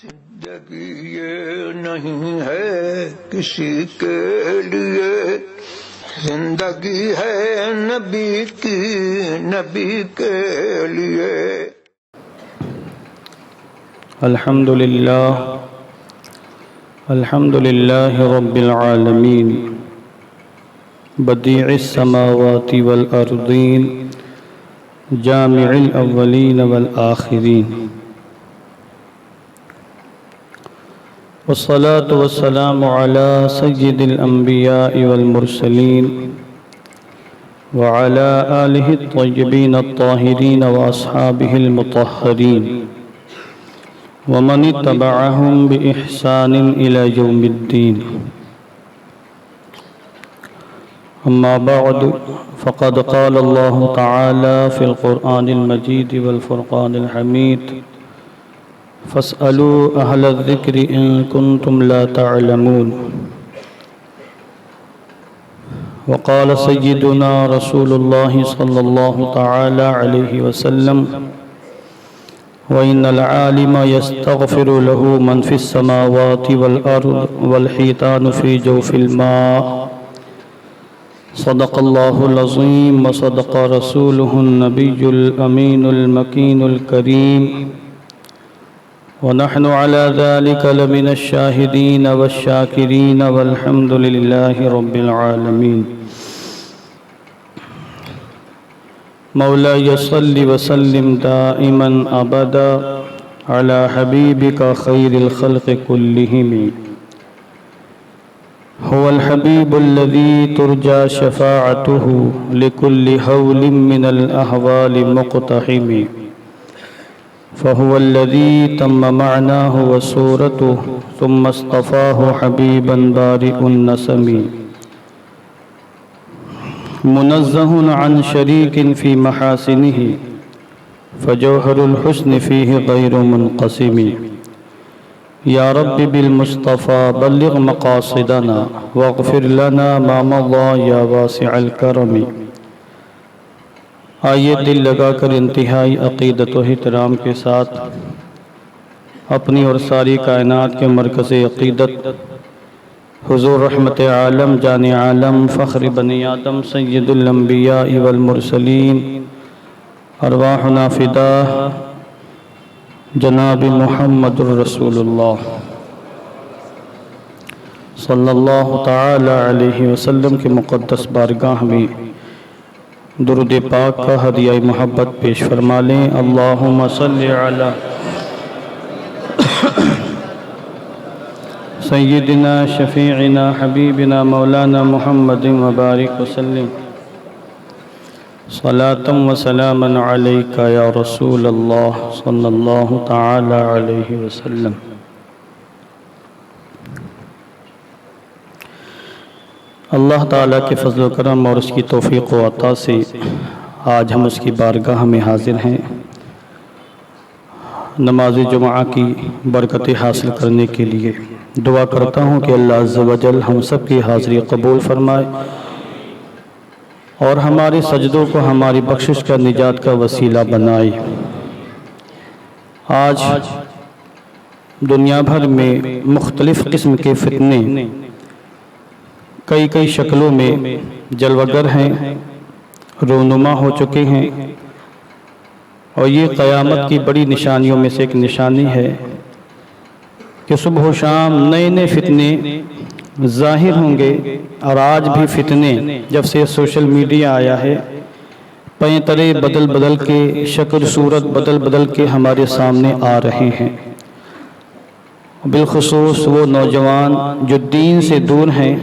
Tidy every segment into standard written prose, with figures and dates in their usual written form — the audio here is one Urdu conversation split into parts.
زندگی یہ نہیں ہے کسی کے لیے، زندگی ہے نبی کی، نبی کے لیے۔ الحمدللہ رب العالمین بدیع السماوات والارضین جامع الاولین والآخرین، والصلاة والسلام على سید الانبیاء والمرسلین وعلى آلہ الطیبین الطاہرین واصحابہ المطہرین ومن اتبعهم بإحسان إلى يوم الدين۔ أما بعد، فقد قال الله تعالى في القرآن المجيد والفرقان الحميد: فاسألوا أهل الذكر إن كنتم لا تعلمون۔ وقال سيدنا رسول الله صلى الله تعالى عليه وسلم: وَإِنَّ الْعَالِمَ يَسْتَغْفِرُ لَهُ مَنْ فِي السَّمَاوَاتِ وَالْأَرْضِ وَالْحِيتَانُ فِي جَوْفِ الْمَاءِ۔ صدق الله العظيم وصدق رسوله النبي الأمين المكين الكريم، ونحن على ذلك لمن الشاهدين والشاكرين، والحمد لله رب العالمين۔ مولاي صل وسلم دائما ابدا على حبيبك خير الخلق كلهم، هو الحبيب الذي ترجى شفاعته لكل هول من الأهوال مقتحم، فهو الذي تم معناه وصورته ثم اصطفاه حبيبا بارئ النسم، منزه عن شريك في محاسنه، فجوهر الحسن فيه غير منقسم۔ يا رب بالمصطفى بلغ مقاصدنا واغفر لنا ما مضى يا واسع الكرم۔ آئیے دل لگا کر انتہائی عقیدت و احترام کے ساتھ اپنی اور ساری کائنات کے مرکز عقیدت حضور رحمت عالم جان عالم فخر بنی آدم سید الانبیاء والمرسلین ارواحنا فداہ جناب محمد الرسول اللہ صلی اللہ تعالی علیہ وسلم کے مقدس بارگاہ میں درود پاک کا ہدیہ محبت پیش فرما لیں۔ اللہم صلی علی سیدنا شفیعنا حبیبنا مولانا محمد وبارک وسلم، صلاة و سلاما علیکا یا رسول اللہ صلی اللہ تعالی علیہ وسلم۔ اللہ تعالیٰ کے فضل و کرم اور اس کی توفیق و عطا سے آج ہم اس کی بارگاہ میں حاضر ہیں، نماز جمعہ کی برکتیں حاصل کرنے کے لیے۔ دعا کرتا ہوں کہ اللہ عز و جل ہم سب کی حاضری قبول فرمائے اور ہمارے سجدوں کو ہماری بخشش کا نجات کا وسیلہ بنائے۔ آج دنیا بھر میں مختلف قسم کے فتنے کئی شکلوں میں جلوگر ہیں، رونما ہو چکے ہیں، اور یہ قیامت کی بڑی نشانیوں میں سے ایک نشانی ہے کہ صبح و شام نئے فتنے ظاہر ہوں گے۔ اور آج بھی فتنے، جب سے سوشل میڈیا آیا ہے، پینترے بدل کے، شکل صورت بدل کے ہمارے سامنے آ رہے ہیں۔ بالخصوص وہ نوجوان جو دین سے دور ہیں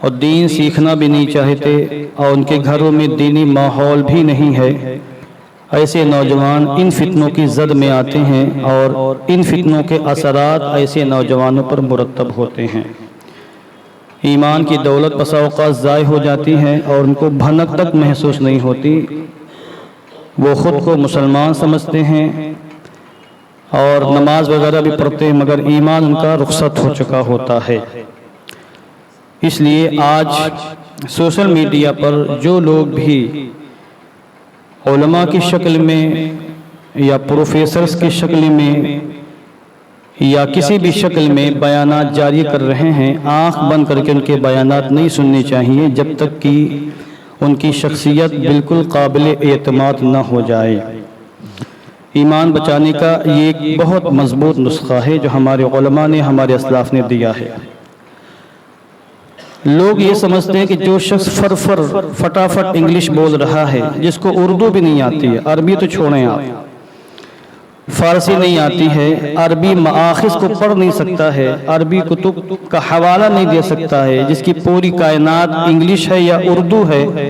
اور دین سیکھنا بھی نہیں چاہتے اور ان کے گھروں میں دینی ماحول بھی نہیں ہے، ایسے نوجوان ان فتنوں کی زد میں آتے ہیں اور ان فتنوں کے اثرات ایسے نوجوانوں پر مرتب ہوتے ہیں۔ ایمان کی دولت بسا اوقات ضائع ہو جاتی ہے اور ان کو بھنک تک محسوس نہیں ہوتی۔ وہ خود کو مسلمان سمجھتے ہیں اور نماز وغیرہ بھی پڑھتے ہیں، مگر ایمان ان کا رخصت ہو چکا ہوتا ہے۔ اس لیے آج سوشل میڈیا پر جو لوگ بھی علماء کی شکل میں یا پروفیسرز کی شکل میں یا کسی بھی شکل میں بیانات جاری کر رہے ہیں، آنکھ بند کر کے ان کے بیانات نہیں سننے چاہیے جب تک کہ ان کی شخصیت بالکل قابل اعتماد نہ ہو جائے۔ ایمان بچانے کا یہ ایک بہت مضبوط نسخہ ہے جو ہمارے علماء نے، ہمارے اسلاف نے دیا ہے۔ لوگ یہ سمجھتے ہیں کہ جو شخص فٹافٹ انگلش بول رہا ہے، جس کو اردو بھی نہیں آتی ہے، عربی تو چھوڑیں آپ، فارسی نہیں آتی ہے، عربی مآخذ کو پڑھ نہیں سکتا ہے، عربی کتب کا حوالہ نہیں دے سکتا ہے، جس کی پوری کائنات انگلش ہے یا اردو ہے،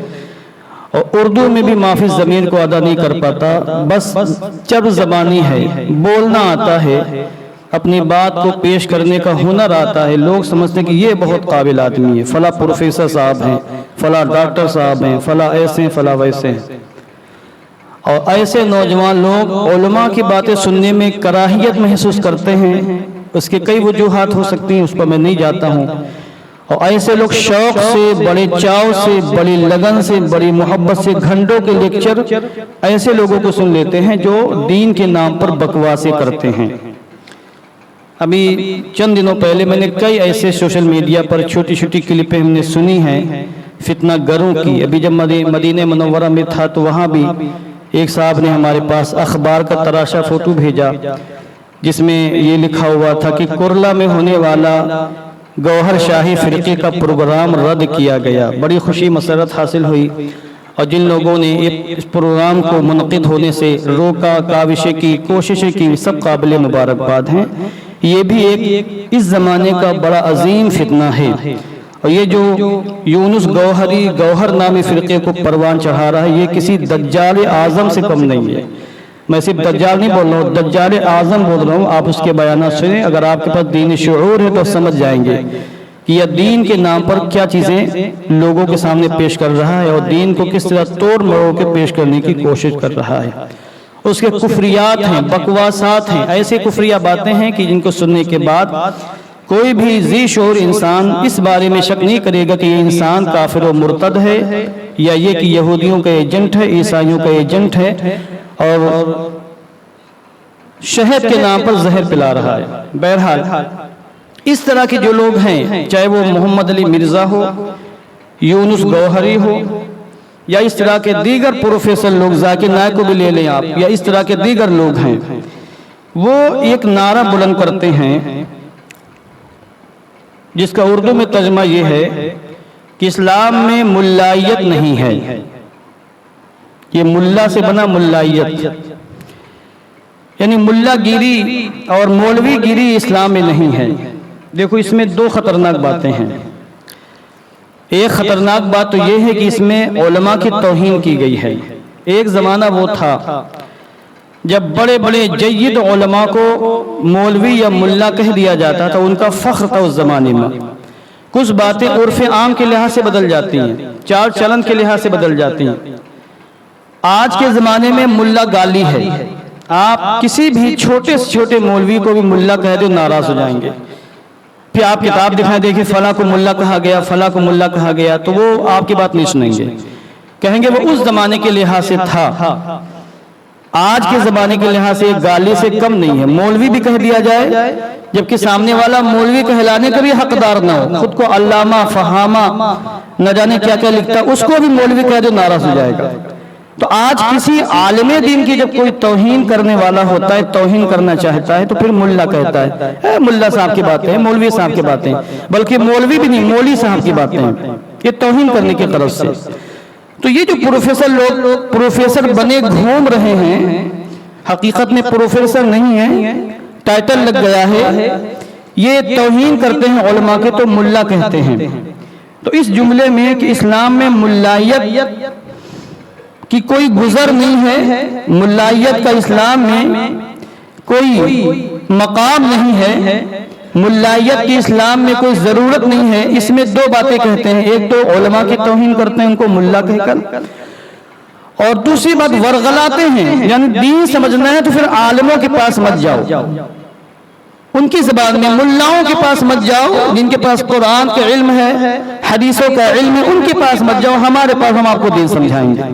اور اردو میں بھی ما فی الضمیر کو ادا نہیں کر پاتا، بس چب زبانی ہے، بولنا آتا ہے، اپنی بات کو پیش کرنے کا ہنر آتا ہے، لوگ سمجھتے ہیں کہ یہ بہت قابل آدمی ہے، فلاں پروفیسر صاحب ہیں، فلاں ڈاکٹر صاحب ہیں، فلاں ایسے ہیں، فلاں ویسے ہیں۔ اور ایسے نوجوان لوگ علماء کی باتیں سننے میں کراہیت محسوس کرتے ہیں، اس کے کئی وجوہات ہو سکتی ہیں، اس پر میں نہیں جاتا ہوں، اور ایسے لوگ شوق سے، بڑے چاؤ سے، بڑی لگن سے، بڑی محبت سے گھنٹوں کے لیکچر ایسے لوگوں کو سن لیتے ہیں جو دین کے نام پر بکواسیں کرتے ہیں۔ ابھی چند دنوں پہلے میں نے کئی ایسے سوشل میڈیا پر چھوٹی چھوٹی کلپیں ہم نے سنی ہیں فتنہ گروں کی۔ ابھی جب مدینہ منورہ میں تھا تو وہاں بھی ایک صاحب نے ہمارے پاس اخبار کا تراشا فوٹو بھیجا، جس میں یہ لکھا ہوا تھا کہ کرلا میں ہونے والا گوہر شاہی فرقے کا پروگرام رد کیا گیا۔ بڑی خوشی مسرت حاصل ہوئی، اور جن لوگوں نے اس پروگرام کو منعقد ہونے سے روکا، کاوشیں کی، کوششیں کی، سب قابل مبارکباد ہیں۔ یہ بھی ایک اس زمانے کا بڑا عظیم فتنہ ہے، اور یہ جو یونس گوہر نامی فرقے کو پروان چڑھا رہا ہے، یہ کسی دجال اعظم سے کم نہیں ہے۔ میں صرف دجال نہیں بول رہا ہوں، دجال اعظم بول رہا ہوں۔ آپ اس کے بیانات سنیں، اگر آپ کے پاس دینی شعور ہے تو سمجھ جائیں گے کہ یہ دین کے نام پر کیا چیزیں لوگوں کے سامنے پیش کر رہا ہے، اور دین کو کس طرح توڑ مروڑ کے پیش کرنے کی کوشش کر رہا ہے۔ اس کے کفریات ہیں، بکواسات ہیں، ایسے کفریہ باتیں ہیں کہ جن کو سننے کے بعد کوئی بھی ذی شعور انسان اس بارے میں شک نہیں کرے گا کہ یہ انسان کافر و مرتد ہے، یا یہ کہ یہودیوں کا ایجنٹ ہے، عیسائیوں کا ایجنٹ ہے، اور شہد کے نام پر زہر پلا رہا ہے۔ بہرحال اس طرح کے جو لوگ ہیں، چاہے وہ محمد علی مرزا ہو، یونس گوہری ہو، یا اس طرح کے دیگر پروفیسر لوگ، ذاکر نائک کو بھی لے لیں آپ، یا اس طرح کے دیگر لوگ ہیں، وہ ایک نعرہ بلند کرتے ہیں جس کا اردو میں ترجمہ یہ ہے کہ اسلام میں ملائیت نہیں ہے۔ یہ ملا سے بنا ملائیت، یعنی ملا گیری اور مولوی گیری اسلام میں نہیں ہے۔ دیکھو اس میں دو خطرناک باتیں ہیں۔ ایک خطرناک بات تو یہ ہے کہ اس میں علماء کی توہین کی گئی ہے۔ ایک زمانہ وہ تھا جب بڑے بڑے جید علماء کو مولوی یا ملا کہہ دیا جاتا تھا، ان کا فخر تھا اس زمانے میں۔ کچھ باتیں عرف عام کے لحاظ سے بدل جاتی ہیں، چال چلن کے لحاظ سے بدل جاتی ہیں۔ آج کے زمانے میں ملا گالی ہے، آپ کسی بھی چھوٹے سے چھوٹے مولوی کو بھی ملا کہہ دو ناراض ہو جائیں گے۔ پھر آپ کتاب دکھائیں، دیکھیں فلاں کو ملا کہا گیا، فلاں کو ملا کہا گیا، تو وہ آپ کی بات نہیں سنیں گے، کہیں گے وہ اس زمانے کے لحاظ سے تھا، آج کے زمانے کے لحاظ سے گالی سے کم نہیں ہے۔ مولوی بھی کہہ دیا جائے جبکہ سامنے والا مولوی کہلانے کا بھی حقدار نہ ہو، خود کو علامہ فہامہ نہ جانے کیا کیا لکھتا ہے، اس کو بھی مولوی کہہ دو ناراض ہو جائے گا۔ تو آج کسی عالم دین کی جب کوئی توہین کرنے والا ہوتا ہے، توہین کرنا چاہتا ہے، تو پھر ملا کہتا ہے ملا صاحب کی باتیں ہیں، مولوی صاحب کی باتیں، بلکہ مولوی بھی نہیں، مولوی صاحب کی باتیں ہیں، یہ توہین کرنے کی طرف سے۔ تو یہ جو پروفیسر لوگ پروفیسر بنے گھوم رہے ہیں، حقیقت میں پروفیسر نہیں ہیں، ٹائٹل لگ گیا ہے، یہ توہین کرتے ہیں علماء کے تو ملا کہتے ہیں۔ تو اس جملے میں کہ اسلام میں ملائیت کی کوئی گزر نہیں ہے، ملائیت کا اسلام میں کوئی مقام نہیں ہے، ملائیت کی اسلام میں کوئی ضرورت نہیں ہے، اس میں دو باتیں کہتے ہیں۔ ایک تو علماء کی توہین کرتے ہیں ان کو ملا کہہ کر، اور دوسری بات ورغلاتے ہیں، یعنی دین سمجھنا ہے تو پھر عالموں کے پاس مت جاؤ، ان کی زبان میں ملاؤں کے پاس مت جاؤ، جن کے پاس قرآن کا علم ہے، حدیثوں کا علم ہے، ان کے پاس مت جاؤ، ہمارے پاس، ہم آپ کو دین سمجھائیں گے۔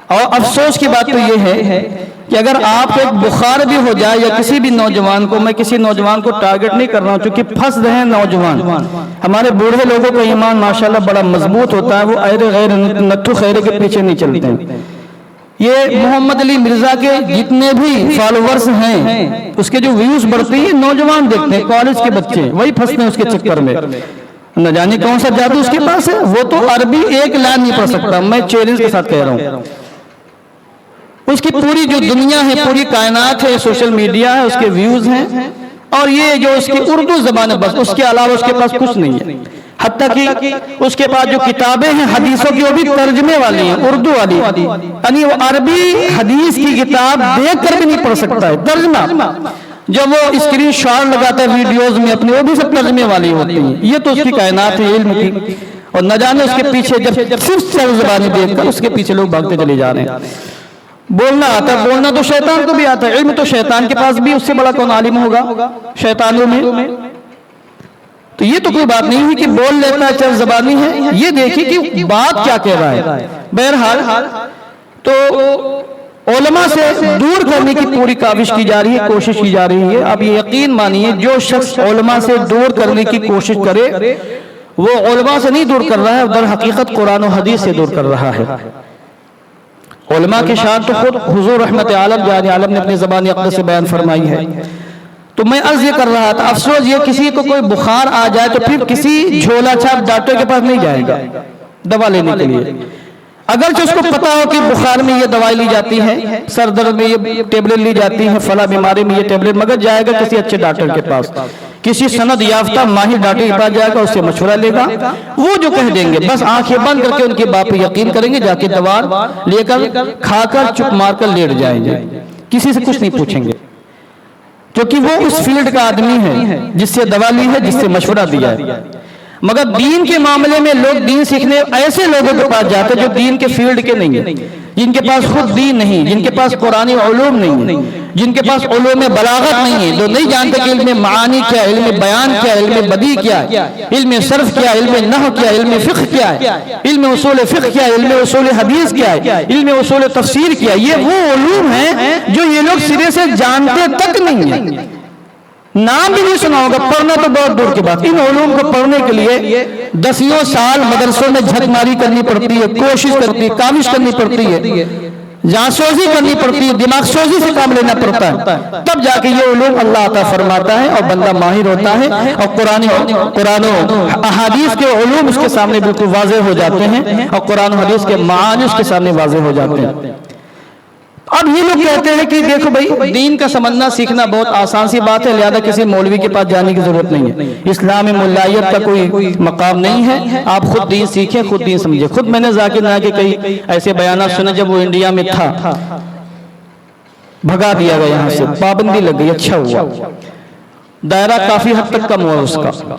اور افسوس کی بات تو یہ ہے کہ اگر آپ کو ایک بخار بھی ہو جائے یا کسی بھی نوجوان کو، میں کسی نوجوان کو ٹارگٹ نہیں کر رہا ہوں چونکہ پھنس رہے ہیں نوجوان، ہمارے بوڑھے لوگوں کا ایمان ماشاءاللہ بڑا مضبوط ہوتا ہے، وہ غیر نتھو خیرے کے پیچھے نہیں چلتے ہیں۔ یہ محمد علی مرزا کے جتنے بھی فالوورز ہیں اس کے جو ویوز بڑھتے ہیں نوجوان دیکھتے ہیں، کالج کے بچے، وہی پھنستے ہیں اس کے چکر میں، نہ جانے کون سا جادو اس کے پاس ہے، وہ تو عربی ایک لائن نہیں پڑھ سکتا، میں چیلنج کے ساتھ کہہ رہا ہوں۔ اس کی پوری جو دنیا ہے، پوری کائنات ہے، سوشل میڈیا ہے، اس کے ویوز ہیں، اور یہ جو اس کی اردو زبان ہے بس، اس کے علاوہ اس کے پاس کچھ نہیں ہے۔ حتیٰ کہ اس کے پاس جو کتابیں ہیں حدیثوں کی وہ بھی ترجمے والی ہیں، اردو والی، یعنی وہ عربی حدیث کی کتاب دیکھ کر بھی نہیں پڑھ سکتا ہے، ترجمہ۔ جب وہ اسکرین شاٹ لگاتا ہے ویڈیوز میں اپنے، وہ بھی سب ترجمے والی ہوتی ہیں۔ یہ تو اس کی کائنات ہے علم کی، اور نہ جانے اس کے پیچھے جب صرف چار زبانیں دیکھ کر اس کے پیچھے لوگ بھاگتے چلے جا رہے ہیں۔ بولنا آتا ہے، بولنا تو شیطان کو بھی آتا ہے، علم تو شیطان کے پاس بھی، اس سے بڑا کون عالم ہوگا شیطانوں میں؟ تو یہ تو کوئی بات نہیں ہے کہ بول لیتا ہے چل زبانی ہے، یہ دیکھیں کہ بات کیا کہہ رہا ہے۔ بہرحال تو علماء سے دور کرنے کی پوری کاوش کی جا رہی ہے، کوشش کی جا رہی ہے۔ اب یہ یقین مانیے جو شخص علماء سے دور کرنے کی کوشش کرے وہ علماء سے نہیں دور کر رہا ہے، در حقیقت قرآن و حدیث سے دور کر رہا ہے۔ علماء کی شان تو خود حضور رحمت عالم جان عالم نے اپنی زبان اقدس سے بیان فرمائی ہے۔ تو میں عرض یہ کر رہا تھا، افسوس یہ کسی کو کوئی بخار آ جائے تو پھر کسی جھولا چھاپ ڈاکٹر کے پاس نہیں جائے گا دوا لینے کے لیے، اگرچہ اس کو پتا ہو کہ بخار میں یہ دوائی لی جاتی ہے، سر درد میں یہ ٹیبلٹ لی جاتی ہے، فلاں بیماری میں یہ ٹیبلٹ، مگر جائے گا کسی اچھے ڈاکٹر کے پاس، کسی سند یافتہ ماہر ڈاکٹر کے پاس جائے گا، اس سے مشورہ لے گا، وہ جو کہہ دیں گے بس آنکھیں بند کر کے ان کی بات پہ یقین کریں گے، جا کے دوا لے کر کھا کر چپ مار کر لیٹ جائیں گے، کسی سے کچھ نہیں پوچھیں گے، کیونکہ وہ اس فیلڈ کا آدمی ہے جس سے دوا لی ہے، جس سے مشورہ دیا ہے۔ مگر دین کے معاملے میں لوگ دین سیکھنے ایسے لوگوں کے پاس جاتے ہیں جو دین کے فیلڈ کے نہیں ہیں، جن کے پاس خود دین نہیں، جن کے پاس قرآنی علوم نہیں ہیں، جن کے پاس علوم بلاغت نہیں ہے، جو نہیں جانتے کہ علم معانی کیا ہے، علم بیان کیا ہے، علم بدیع کیا ہے، علم صرف کیا ہے، علم نحو کیا ہے، علم فقہ کیا ہے، علم اصول فقہ کیا ہے، علم اصول حدیث کیا ہے، علم اصول تفسیر کیا ہے۔ یہ وہ علوم ہیں جو یہ لوگ سرے سے جانتے تک نہیں ہیں، نام بھی نہیں سنا ہوگا، پڑھنا تو بہت دور کی بات۔ ان علوم کو پڑھنے کے لیے دسیوں سال مدرسوں میں جھک ماری کرنی پڑتی ہے، کوشش کرتی ہے، کاوش کرنی پڑتی ہے، جانسوزی کرنی پڑتی ہے، دماغ سوزی سے کام لینا پڑتا ہے، تب جا کے یہ علوم اللہ عطا فرماتا ہے اور بندہ ماہر ہوتا ہے، اور قرآن و احادیث کے علوم اس کے سامنے بالکل واضح ہو جاتے ہیں، اور قرآن و حدیث کے معانی اس کے سامنے واضح ہو جاتے ہیں۔ اب یہ لوگ کہتے ہیں کہ دیکھو بھائی دین کا سمجھنا سیکھنا بہت آسان سی بات ہے، لہذا کسی مولوی کے پاس جانے کی ضرورت نہیں ہے، اسلام میں ملائیت کا کوئی مقام نہیں ہے، آپ خود دین سیکھیں، خود دین سمجھیں۔ خود میں نے ذاکر نائک کے کئی ایسے بیانات سنے، جب وہ انڈیا میں تھا بھگا دیا گیا یہاں سے، پابندی لگ گئی، اچھا ہوا، دائرہ کافی حد تک کم ہوا اس کا،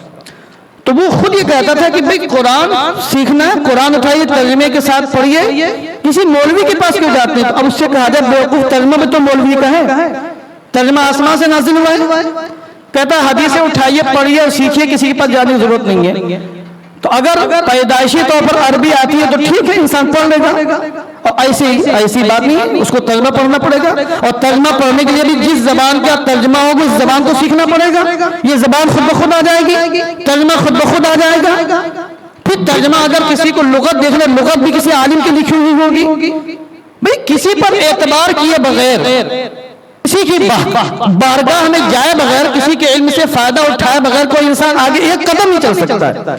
تو وہ خود یہ کہتا تھا کہ بھئی قرآن سیکھنا ہے، قرآن اٹھائیے ترجمے کے ساتھ پڑھیے، کسی مولوی کے پاس کیوں جاتے ہیں؟ اب اس سے کہا جائے بیوقوف، ترجمہ بھی تو مولوی کا ہے، ترجمہ آسمان سے نازل ہوا ہے، کہتا ہے حدیثیں اٹھائیے پڑھیے اور سیکھیے، کسی کے پاس جانے کی ضرورت نہیں ہے۔ تو اگر پیدائشی طور پر عربی آتی ہے تو ٹھیک ہے، انسان پڑھ لے گا، اور ایسی بات نہیں، اس کو ترجمہ پڑھنا پڑے گا، اور ترجمہ پڑھنے کے لیے بھی جس زبان کا ترجمہ ہوگا اس زبان کو سیکھنا پڑے گا، یہ زبان خود بخود آ جائے گی، ترجمہ خود بخود آ جائے گا۔ پھر ترجمہ اگر کسی کو لغت دیکھ لے، لغت بھی کسی عالم کی لکھی ہوئی ہوگی، بھئی کسی پر اعتبار کیے بغیر، کسی کی بارگاہ میں جائے بغیر، کسی کے علم سے فائدہ اٹھائے بغیر کوئی انسان آگے ایک قدم نہیں چل سکتا ہے۔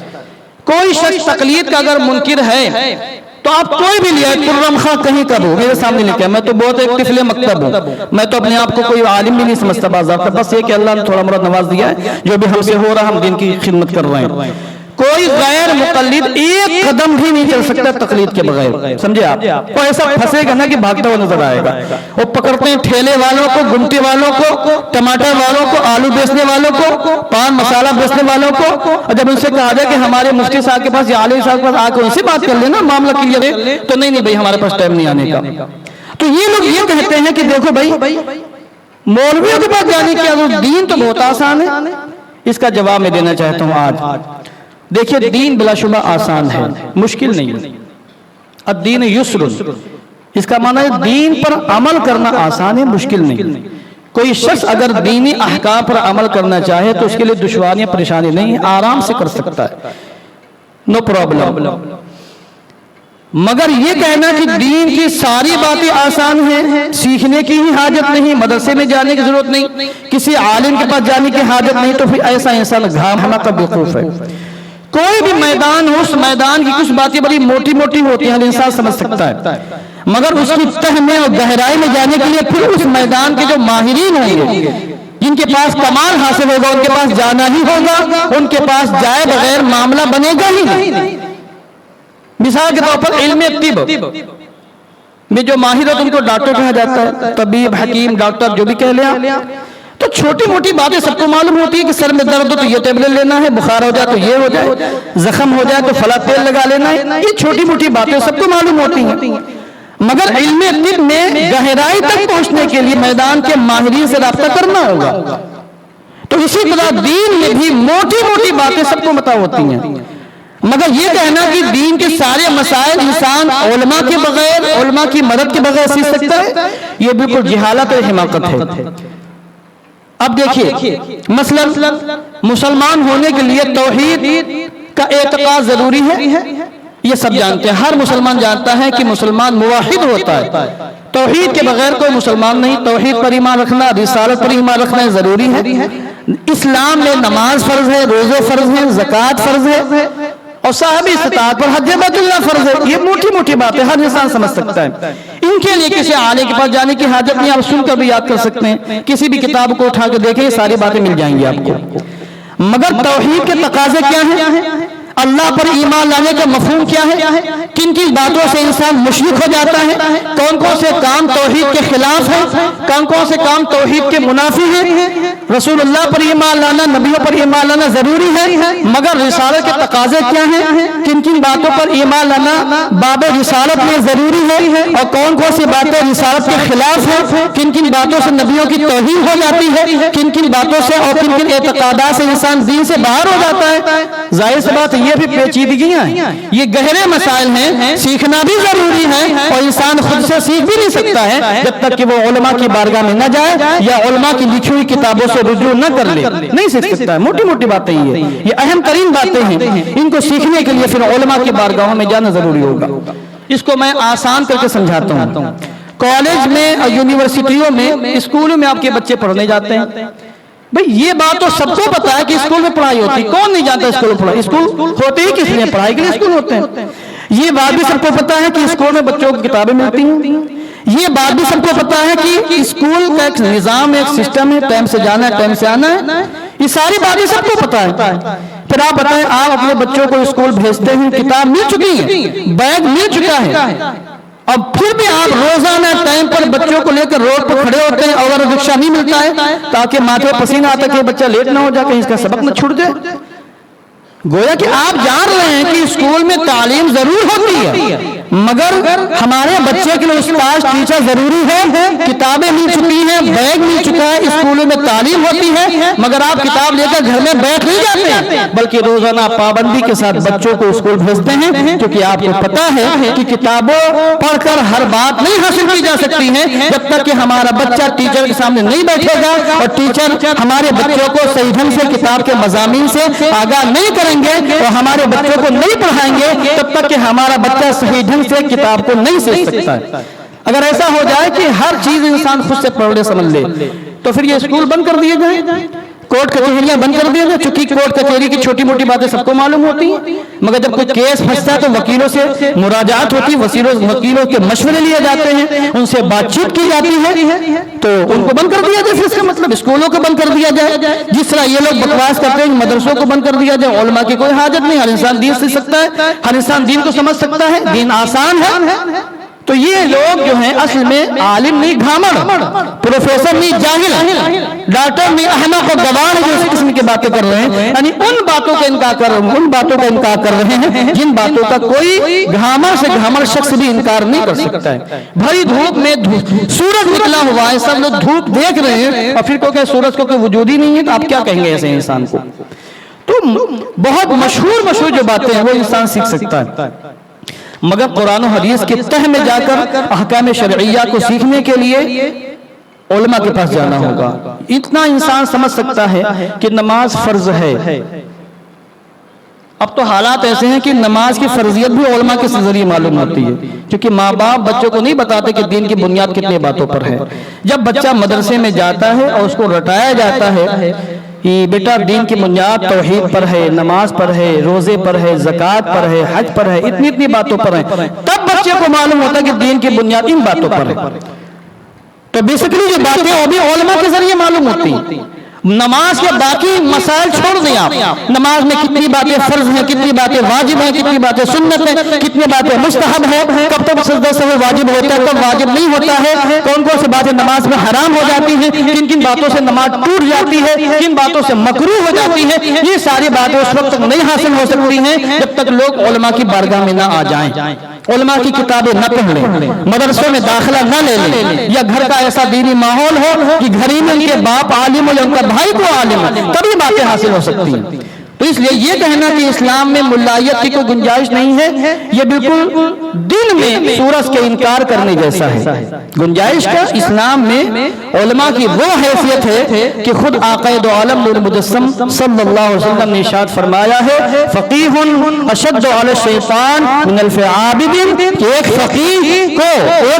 کوئی شخص تقلید کا اگر منکر ہے تو آپ کوئی بھی لیا کرم خواہ کہیں کا ہو، میرے سامنے لکھا ہے، میں تو بہت ایک طفل مکتب ہوں، میں تو اپنے آپ کو کوئی عالم بھی نہیں سمجھتا باضابطہ، بس یہ کہ اللہ نے تھوڑا مرا نواز دیا ہے، جو بھی ہم سے ہو رہا ہم دین کی خدمت کر رہے ہیں۔ کوئی غیر مقلد ایک قدم بھی نہیں چل سکتا تقلید کے بغیر، سمجھے آپ؟ وہ ایسا پھنسے گا نا کہ بھاگتا ہوا نظر آئے گا۔ وہ پکڑتے ہیں ٹھیلے والوں کو، گمٹی والوں کو، ٹماٹر والوں کو، آلو بیچنے والوں کو، پان مسالہ بیچنے والوں کو، اور جب ان سے کہا جائے کہ ہمارے مفتی صاحب کے پاس یا عالم صاحب کے پاس آ کے ان سے بات کر لینا معاملہ کلیئر ہے، تو نہیں بھائی ہمارے پاس ٹائم نہیں آنے کا۔ تو یہ لوگ یہ کہتے ہیں کہ دیکھو بھائی مولویوں کے پاس جانے کی دین تو بہت آسان ہے۔ اس کا جواب میں دینا چاہتا ہوں آج۔ دیکھیے دین بلا شبہ آسان ہے، مشکل نہیں ہے، الدین یسر، اس کا معنی ہے دین پر عمل کرنا آسان ہے، مشکل نہیں۔ کوئی شخص اگر دینی احکام پر عمل کرنا چاہے تو اس کے لیے دشواریاں پریشانی نہیں ہے، آرام سے کر سکتا ہے، نو پرابلم۔ مگر یہ کہنا کہ دین کی ساری باتیں آسان ہیں، سیکھنے کی ہی حاجت نہیں، مدرسے میں جانے کی ضرورت نہیں، کسی عالم کے پاس جانے کی حاجت نہیں، تو پھر ایسا انسان گھامنا کا بیوقوف ہے۔ کوئی بھی میدان ہو، اس میدان کی کچھ باتیں بڑی موٹی موٹی ہوتی ہیں، ہر انسان سمجھ سکتا ہے، مگر اس کی تہ میں اور گہرائی میں جانے کے لیے پھر اس میدان کے جو ماہرین ہوں گے، جن کے پاس کمال حاصل ہوگا، ان کے پاس جانا ہی ہوگا، ان کے پاس جائے بغیر معاملہ بنے گا ہی نہیں۔ مثال کے طور پر علم طب میں جو ماہر ہوتا ہے ان کو ڈاکٹر کہا جاتا ہے، طبیب، حکیم، ڈاکٹر جو بھی کہہ لیا۔ تو چھوٹی موٹی باتیں سب کو معلوم ہوتی ہے کہ سر میں درد ہو تو یہ ٹیبلٹ لینا ہے، بخار ہو جائے تو یہ ہو جائے، زخم ہو جائے تو فلاں تیل لگا لینا ہے، یہ چھوٹی موٹی باتیں سب کو معلوم ہوتی ہیں۔ مگر علم طب میں گہرائی تک پہنچنے کے لیے میدان کے ماہرین سے رابطہ کرنا ہوگا۔ تو اسی طرح دین میں بھی موٹی موٹی باتیں سب کو پتہ ہوتی ہیں، مگر یہ کہنا کہ دین کے سارے مسائل انسان علماء کے بغیر، علماء کی مدد کے بغیر سیکھ سکتا ہے، یہ بالکل جہالت اور حماقت ہے۔ اب دیکھیے مثلا مسلمان ہونے کے لیے توحید کا اعتقاد ضروری ہے، یہ سب جانتے ہیں، ہر مسلمان جانتا ہے کہ مسلمان موحد ہوتا ہے، توحید کے بغیر کوئی مسلمان نہیں۔ توحید پر ایمان رکھنا، رسالت پر ایمان رکھنا ضروری ہے۔ اسلام میں نماز فرض ہے، روزے فرض ہیں، زکوٰۃ فرض ہے، اور صاحب استطاعت پر حج بیت اللہ فرض ہے۔ یہ موٹی موٹی باتیں ہر انسان سمجھ سکتا ہے، ان کے لیے کسی عالم کے پاس جانے کی حاجت نہیں، آپ سن کر بھی یاد کر سکتے ہیں، کسی بھی کتاب کو اٹھا کے دیکھیں، یہ ساری باتیں مل جائیں گی آپ کو۔ مگر توحید کے تقاضے کیا ہیں؟ اللہ پر ایمان لانے کا مفہوم کیا ہے؟ کن کن باتوں سے انسان مشرک ہو جاتا ہے؟ کون کون سے کام توحید کے خلاف ہیں؟ کون کون سے کام توحید کے منافی ہیں؟ رسول اللہ پر ایمان لانا، نبیوں پر ایمان لانا ضروری ہے، مگر رسالت کے تقاضے کیا ہیں؟ کن کن باتوں پر ایمان لانا باب رسالت میں ضروری ہے، اور کون کون سی باتیں رسالت کے خلاف ہیں؟ کن کن باتوں سے نبیوں کی توہین ہو جاتی ہے؟ کن کن باتوں سے اور کن کن اعتقادات سے انسان دین سے باہر ہو جاتا ہے؟ ظاہر سی بات یہ بھی پیچیدگیاں ہیں، یہ گہرے مسائل ہیں، سیکھنا بھی ضروری ہے، اور انسان خود سے سیکھ بھی نہیں سکتا ہے جب تک کہ وہ علماء کی بارگاہ میں نہ جائے یا علماء کی لکھی ہوئی کتابوں سے رجوع نہ کر لے، نہیں سیکھ سکتا ہے۔ موٹی موٹی باتیں یہ اہم ترین باتیں ہیں، ان کو سیکھنے کے لیے پھر علماء کی بارگاہوں میں جانا ضروری ہوگا۔ اس کو میں آسان کر کے سمجھاتا ہوں۔ کالج میں اور یونیورسٹیوں میں، اسکولوں میں آپ کے بچے پڑھنے جاتے ہیں، بھئی یہ بات تو سب کو پتا ہے کہ اسکول میں پڑھائی ہوتی، کون نہیں جانتا اسکول میں پڑھائی؟ اسکول ہوتے ہی کس لیے؟ پڑھائی کے لیے اسکول ہوتے ہیں۔ یہ بات بھی سب کو پتا ہے کہ اسکول میں بچوں کو کتابیں ملتی ہیں، یہ بات بھی سب کو پتا ہے کہ اسکول کا ایک نظام، ایک سسٹم ہے، ٹائم سے جانا ہے، ٹائم سے آنا ہے، یہ ساری باتیں سب کو پتا ہے۔ پھر آپ بتائیں، آپ اپنے بچوں کو اسکول بھیجتے ہیں، کتاب مل چکی ہے، بیگ مل چکا ہے، اب پھر بھی آپ روزانہ ٹائم پر بچوں کو لے کر روڈ پر کھڑے ہوتے ہیں، اور رکشہ نہیں ملتا ہے تاکہ ماتھے پسینہ آتا کہ بچہ لیٹ نہ ہو جائے، کہیں اس کا سبق نہ چھوٹ جائے۔ گویا کہ آپ جان رہے ہیں کہ اسکول میں تعلیم ضرور ہوتی ہے، مگر ہمارے بچے کے لیے استاد ٹیچر ضروری ہے، کتابیں مل چکی ہیں، بیگ مل چکا ہے، اسکولوں میں تعلیم ہوتی ہے، مگر آپ کتاب لے کر گھر میں بیٹھ نہیں جاتے، بلکہ روزانہ پابندی کے ساتھ بچوں کو اسکول بھیجتے ہیں، کیونکہ آپ کو پتا ہے کہ کتابوں پڑھ کر ہر بات نہیں حاصل کی جا سکتی ہے جب تک کہ ہمارا بچہ ٹیچر کے سامنے نہیں بیٹھے گا، اور ٹیچر ہمارے بچوں کو صحیح ڈھنگ سے کتاب کے مضامین سے آگاہ نہیں کریں گے اور ہمارے بچوں کو نہیں پڑھائیں گے، تب تک کہ ہمارا بچہ صحیح ڈھنگ سے کتاب کو نہیں سیکھ سکتا ہے۔ اگر ایسا ہو جائے کہ ہر چیز انسان خود سے پڑھ لے سمجھ لے، تو پھر یہ اسکول بند کر دیے جائیں، کورٹ کچہریاں بند کر دیے جائیں، چونکہ کورٹ کچہری کی چھوٹی موٹی باتیں سب کو معلوم ہوتی ہیں، مگر جب کوئی کیس پھنستا ہے تو وکیلوں سے مراجعات ہوتی ہے، وکیلوں کے مشورے لیے جاتے ہیں، ان سے بات چیت کی جاتی ہے، تو ان کو بند کر دیا جائے۔ پھر اس کا مطلب اسکولوں کو بند کر دیا جائے، جس طرح یہ لوگ بکواس کرتے ہیں مدرسوں کو بند کر دیا جائے۔ علماء کی کوئی حاجت نہیں، ہر انسان دین سیکھ سکتا ہے، ہر انسان دین کو سمجھ سکتا ہے، دین آسان ہے۔ تو یہ لوگ جو ہیں اصل میں عالم نہیں گھامڑ، پروفیسر نہیں جاہل، ڈاکٹر نہیں احمق اور گوار جو اس قسم کی باتیں کر رہے ہیں، یعنی ان باتوں کا انکار کر رہے ہیں جن باتوں کا کوئی گھامڑ سے گھامڑ شخص بھی انکار نہیں کر سکتا ہے۔ بھری دھوپ میں سورج نکلا ہوا ہے، سب لوگ دھوپ دیکھ رہے ہیں، اور پھر کو کہ سورج کو کوئی وجود ہی نہیں ہے، تو آپ کیا کہیں گے ایسے انسان کو؟ تو بہت مشہور جو باتیں ہیں وہ انسان سیکھ سکتا ہے۔ مگر قرآن و حدیث کے تہ میں جا کر احکام شرعیہ کو سیکھنے کے لیے علماء کے پاس جانا ہوگا. اتنا انسان سمجھ سکتا ہے کہ نماز فرض ہے. اب تو حالات ایسے ہیں کہ نماز کی فرضیت بھی علماء کے ذریعے معلوم ہوتی ہے، کیونکہ ماں باپ بچوں کو نہیں بتاتے کہ دین کی بنیاد کتنے باتوں پر ہے. جب بچہ مدرسے میں جاتا ہے اور اس کو رٹایا جاتا ہے کہ بیٹا دین کی بنیاد توحید پر ہے، نماز پر ہے، روزے پر ہے، زکوٰۃ پر ہے، حج پر ہے، اتنی باتوں پر ہے، تب بچے کو معلوم ہوتا ہے کہ دین کی بنیاد ان باتوں پر ہے. تو بیسیکلی جو باتیں وہ بھی علماء کے ذریعے معلوم ہوتی ہیں. نماز کے باقی مسائل چھوڑ دیں آپ. نماز میں کتنی باتیں فرض ہیں، کتنی باتیں واجب ہیں، کتنی باتیں سنت ہیں، کتنی باتیں مستحب ہیں، کب تک سجدہ سہو واجب ہوتا ہے، کب واجب نہیں ہوتا ہے، کون کون سی باتیں نماز میں حرام ہو جاتی ہیں، کن کن باتوں سے نماز ٹوٹ جاتی ہے، کن باتوں سے مکروہ ہو جاتی ہے. یہ ساری باتیں اس وقت تک نہیں حاصل ہو سکتی ہیں جب تک لوگ علماء کی بارگاہ میں نہ آ جائیں، علماء کی کتابیں نہ پڑھ لیں، مدرسوں میں داخلہ نہ لے لیں، یا گھر کا ایسا دینی ماحول ہو کہ گھر ہی میں ان کے باپ عالم ہو یا ان کا بھائی کو عالم ہو، تبھی باتیں حاصل ہو سکتی ہیں. تو اس لیے یہ کہنا کہ اسلام میں ملائیت کی کوئی گنجائش نہیں ہے، یہ بالکل دل میں سورج کے انکار کرنے جیسا ہے. گنجائش کا اسلام میں علماء کی وہ حیثیت ہے کہ خود آقا دو عالم نور مجسم صلی اللہ علیہ وسلم نے ارشاد فرمایا ہے فقیہ اشد علی الشیطان من الف عابد، کہ ایک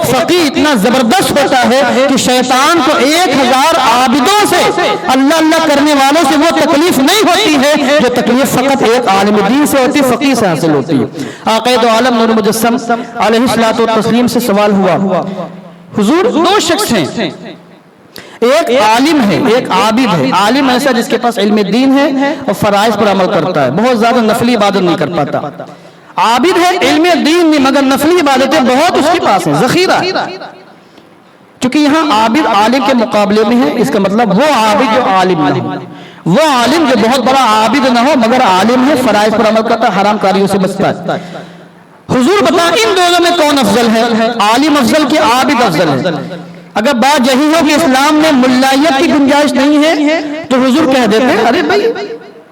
فقیہ اتنا زبردست ہوتا ہے کہ شیطان کو 1000 عابدوں سے، اللہ اللہ کرنے والوں سے وہ تکلیف نہیں ہوتی ہے جو تکلیف فقط ایک عالم دین سے ہوتی، فقیہ سے حاصل ہوتی ہے. آقا دو عالم نور مجسم علیہ الصلوۃ والتسلیم سے سوال ہوا، حضور دو شخص ہیں، ایک عالم ہے ایک عابد ہے. عالم ایسا جس کے پاس علم دین ہے اور فرائض پر عمل کرتا ہے، بہت زیادہ نفلی عبادت نہیں کر پاتا. عابد ہے علم دین نہیں مگر نفلی عبادتیں بہت اس کے پاس ہیں، ذخیرہ. چونکہ یہاں عابد عالم کے مقابلے میں ہے، اس کا مطلب وہ عابد جو عالم نہ ہو، وہ عالم جو بہت بڑا عابد نہ ہو مگر عالم ہے، فرائض پر عمل کرتا ہے، حرام کاریوں سے بچتا ہے. حضور بتا ان دونوں میں کون افضل ہے، عالم افضل کہ عابد افضل ہے؟ اگر بات یہی ہو کہ اسلام میں ملائیت کی گنجائش نہیں ہے تو حضور کہہ دیتے ہیں ارے بھائی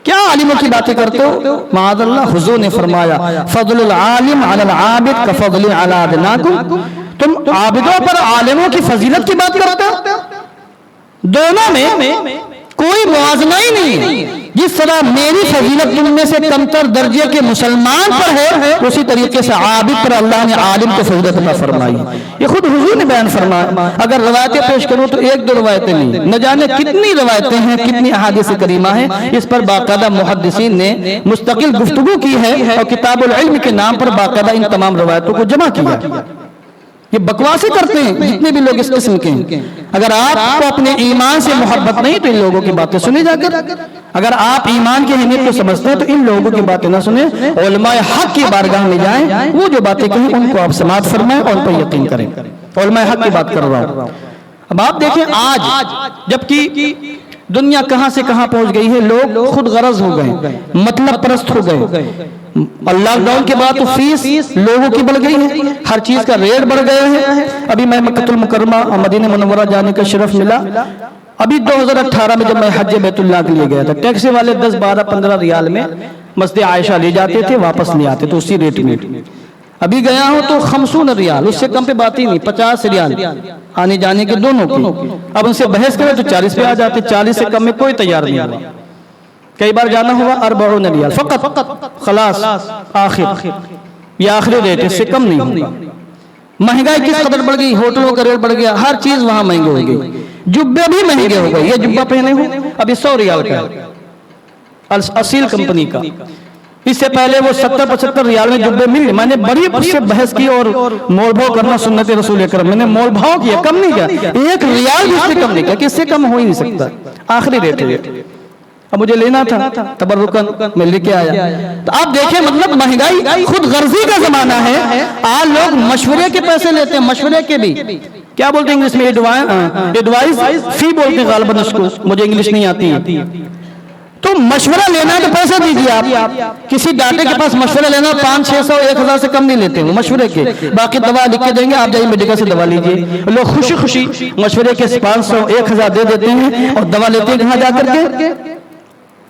کیا عالموں کی باتیں کرتے ہو؟ معاذ اللہ. حضور نے فرمایا فضل العالم علی العابد کفضل علی ادناکم، تم عابدوں پر عالموں کی فضیلت کی بات کرتے ہو. دونوں میں کوئی موازنہ ہی نہیں ہے. جس طرح میری فضیلت تم میں سے کمتر درجے کے مسلمان پر ہے، اسی طریقے سے عابد پر اللہ نے عالم کو فضیلت عطا فرمائی. یہ خود حضور نے بیان فرمایا. اگر روایتیں پیش کروں تو ایک دو روایتیں نہیں، نہ جانے کتنی روایتیں ہیں، کتنی احادیث کریمہ ہیں. اس پر باقاعدہ محدثین نے مستقل گفتگو کی ہے اور کتاب العلم کے نام پر باقاعدہ ان تمام روایتوں کو جمع کیا. یہ بکواسیں کرتے ہیں جتنے بھی لوگ اس قسم کے ہیں. اگر آپ کو اپنے ایمان سے محبت نہیں تو ان لوگوں کی باتیں سنیں جا کر. اگر آپ ایمان کی اہمیت کو سمجھتے ہیں تو ان لوگوں کی باتیں نہ سنیں، علماء حق کی بارگاہ میں جائیں، وہ جو باتیں کہیں ان کو آپ سماعت فرمائیں اور ان پر یقین کریں. علماء حق کی بات کر رہا ہوں. اب آپ دیکھیں آج جبکہ دنیا کہاں سے کہاں پہنچ گئی ہے، لوگ خود غرض ہو گئے، مطلب پرست ہو گئے. لاک ڈاؤن کے بعد تو فیس لوگوں کی بڑھ گئی ہے، ہر چیز کا ریٹ بڑھ گئے ہیں. ابھی میں مکہ المکرمہ اور مدینہ منورہ جانے کا شرف ملا. ابھی 2018 میں جب میں حج بیت اللہ کے لیے گیا تھا، ٹیکسی والے 10 12 15 ریال میں مسجد عائشہ لے جاتے تھے، واپس لے آتے تو اسی ریٹ میں. ابھی گیا ہوں تو 50 ریال، اس سے کم پہ بات ہی نہیں، 50 ریال آنے جانے کے دونوں کی. اب ان سے بحث کرے تو 40 پہ آ جاتے، 40 سے کم میں کوئی تیار نہیں ہوا. کئی بار جانا ہوا 40 ریال فقط، خلاص آخر، یہ آخری ریٹ، اس سے کم نہیں ہوگا. مہنگائی کس قدر بڑھ گئی، ہوٹلوں کا ریٹ بڑھ گیا، ہر چیز وہاں مہنگی ہو گئی. جبے بھی مہنگے ہو گئے. یہ جبہ پہنے ہو ابھی 100 ریال کا ہے، اصیل کمپنی کا. اس سے پہلے وہ 70-75 ریال میں جبے مل. میں نے بڑی اس سے بحث کی اور مول بھاؤ کرنا سنت رسول اکرم، میں نے مول بھاؤ کیا، کم نہیں کیا، 1 ریال بھی اس سے کم نہیں کیا کہ اس سے کم ہو ہی نہیں سکتا. آخری ریٹ ہے. اب مجھے لینا تھا تبرکن، میں لے کے آیا. تو آپ دیکھیں مطلب مہنگائی خود غرضی کا زمانہ ہے. آج لوگ مشورے کے پیسے لیتے ہیں، مشورے کے بھی کیا بولتے ہیں انگلش میں، ایڈوائز فی بولتے ہیں غالباً اس کو، مجھے انگلش نہیں آتی ہے. تو مشورہ لینا ہے تو پیسے دیجیے. آپ کسی ڈاکٹر کے پاس مشورہ لینا 500-600 1000 سے کم نہیں لیتے ہیں مشورے کے. باقی دوا لکھ کے دیں گے، آپ جائیے میڈیکل سے دوا لیجیے. لوگ خوشی خوشی مشورے کے 500-1000 دے دیتے ہیں اور دوا لیتے ہیں کہاں جا کر کے.